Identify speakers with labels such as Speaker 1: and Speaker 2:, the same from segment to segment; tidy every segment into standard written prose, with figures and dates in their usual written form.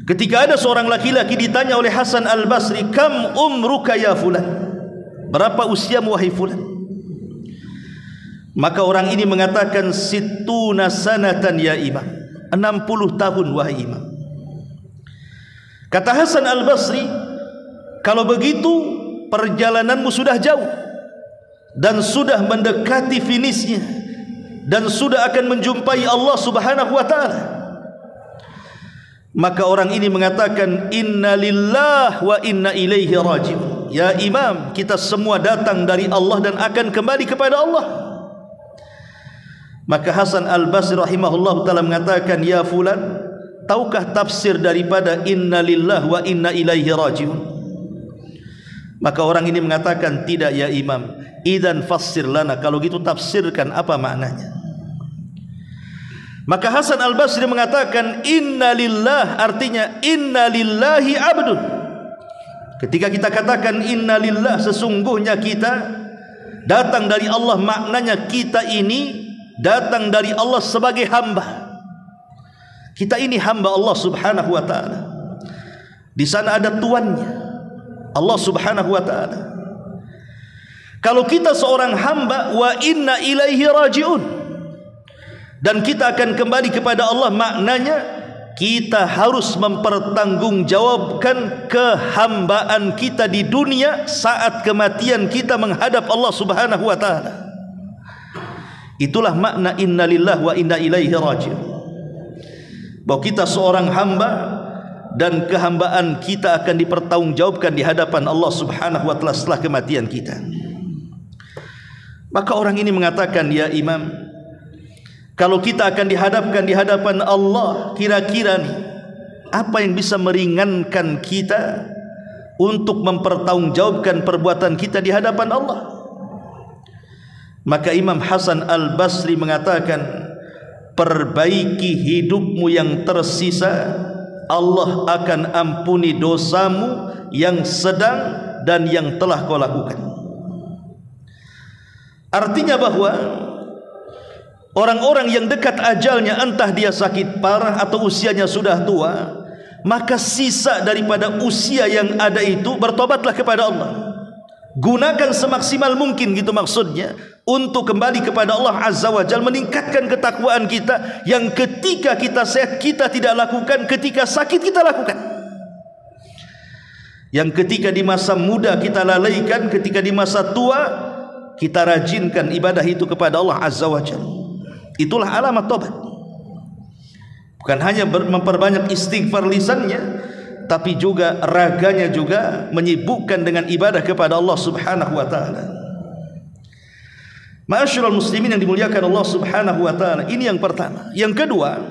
Speaker 1: Ketika ada seorang laki-laki ditanya oleh Hasan Al-Basri, "Kam umruka ya fulan?" Berapa usiamu wahai fulan? Maka orang ini mengatakan, "Sittuna sanatan ya imam." 60 tahun wahai imam. Kata Hasan Al-Basri, "Kalau begitu perjalananmu sudah jauh dan sudah mendekati finishnya dan sudah akan menjumpai Allah Subhanahu wa taala." Maka orang ini mengatakan, "Inna lillahi wa inna ilaihi raji'un." Ya imam, kita semua datang dari Allah dan akan kembali kepada Allah. Maka Hasan Al-Basri rahimahullah ta'ala mengatakan, "Ya fulan, tahukah tafsir daripada inna lillahi wa inna ilaihi raji'un?" Maka orang ini mengatakan, "Tidak ya imam." "Idzan fassir lana." Kalau gitu tafsirkan apa maknanya. Maka Hasan Al-Basri mengatakan, "Inna lillah" artinya inna lillahi abdun. Ketika kita katakan inna lillah, sesungguhnya kita datang dari Allah, maknanya kita ini datang dari Allah sebagai hamba. Kita ini hamba Allah Subhanahu wa taala. Di sana ada tuannya, Allah Subhanahu wa taala. Kalau kita seorang hamba, wa inna ilaihi raji'un, dan kita akan kembali kepada Allah, maknanya kita harus mempertanggungjawabkan kehambaan kita di dunia saat kematian kita menghadap Allah Subhanahu wa taala. Itulah makna inna lillahi wa inna ilaihi raji'un. Bahwa kita seorang hamba dan kehambaan kita akan dipertanggungjawabkan di hadapan Allah Subhanahu wa taala setelah kematian kita. Maka orang ini mengatakan, "Ya imam, kalau kita akan dihadapkan di hadapan Allah, kira-kira nih apa yang bisa meringankan kita untuk mempertanggungjawabkan perbuatan kita di hadapan Allah?" Maka Imam Hasan Al-Basri mengatakan, "Perbaiki hidupmu yang tersisa, Allah akan ampuni dosamu yang sedang dan yang telah kau lakukan." Artinya bahwa orang-orang yang dekat ajalnya, entah dia sakit parah atau usianya sudah tua, maka sisa daripada usia yang ada itu bertobatlah kepada Allah. Gunakan semaksimal mungkin, gitu maksudnya, untuk kembali kepada Allah Azza wa Jalla, meningkatkan ketakwaan kita yang ketika kita sehat kita tidak lakukan, ketika sakit kita lakukan, yang ketika di masa muda kita lalaikan, ketika di masa tua kita rajinkan ibadah itu kepada Allah Azza wa Jalla. Itulah alamat tobat. Bukan hanya memperbanyak istighfar lisannya, tapi juga raganya juga menyibukkan dengan ibadah kepada Allah Subhanahu wa taala. Ma'asyiral muslimin yang dimuliakan Allah Subhanahu wa taala, ini yang pertama. Yang kedua,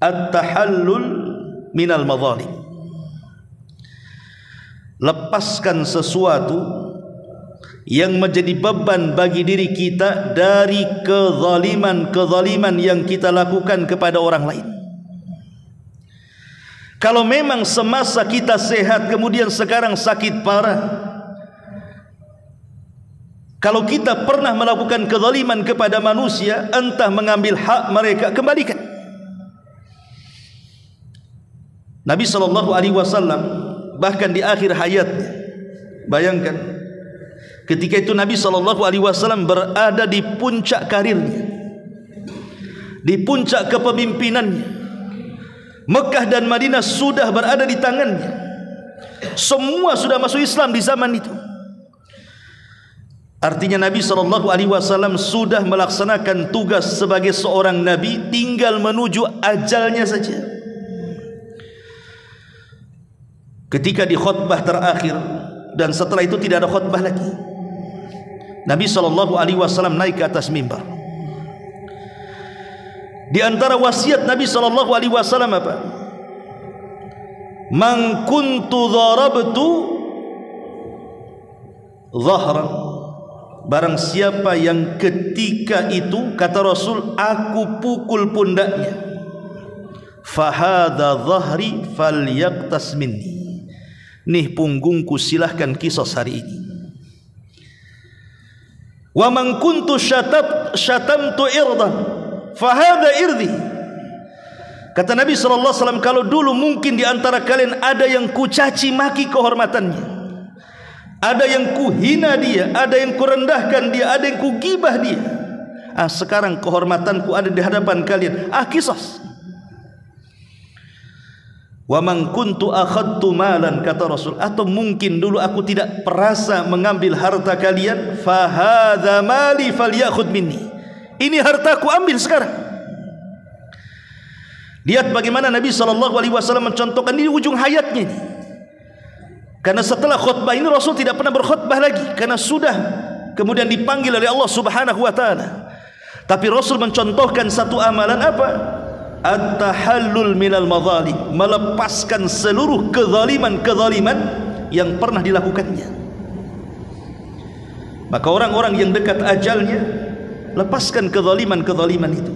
Speaker 1: at-tahallul minal madzalim. Lepaskan sesuatu yang menjadi beban bagi diri kita dari kezaliman-kezaliman yang kita lakukan kepada orang lain. Kalau memang semasa kita sehat kemudian sekarang sakit parah, kalau kita pernah melakukan kezaliman kepada manusia, entah mengambil hak mereka, kembalikan. Nabi SAW bahkan di akhir hayatnya, bayangkan, ketika itu Nabi SAW berada di puncak karirnya, di puncak kepemimpinannya. Mekah dan Madinah sudah berada di tangannya. Semua sudah masuk Islam di zaman itu. Artinya Nabi SAW sudah melaksanakan tugas sebagai seorang Nabi, tinggal menuju ajalnya saja. Ketika di khutbah terakhir, dan setelah itu tidak ada khutbah lagi, Nabi SAW naik ke atas mimbar. Di antara wasiat Nabi SAW apa? Man kuntu dharabtu dhahran, barang siapa yang ketika itu, kata Rasul, aku pukul pundaknya, fahadha dhahri falyaqtas minni, nih punggungku, silahkan kisos hari ini. Wa man kuntu syatamtu irdan fahadha irdi, Kata Nabi SAW, kalau dulu mungkin di antara kalian ada yang kucaci maki kehormatannya, ada yang kuhina dia, ada yang kurendahkan dia, ada yang kugibah dia. Sekarang kehormatanku ada di hadapan kalian. Qisas. Wa man kuntu akhadtu malan, kata Rasul, atau mungkin dulu aku tidak perasa mengambil harta kalian, fa hadza mali falyakhudh minni. Ini hartaku, ambil sekarang. Lihat bagaimana Nabi SAW mencontohkan ini ujung hayatnya ini. Karena setelah khutbah ini Rasul tidak pernah berkhutbah lagi, karena sudah kemudian dipanggil oleh Allah Subhanahu wa taala. Tapi Rasul mencontohkan satu amalan apa? At-tahallul minal madzalim, melepaskan seluruh kezaliman-kezaliman yang pernah dilakukannya. Maka orang-orang yang dekat ajalnya, lepaskan kezaliman-kezaliman itu.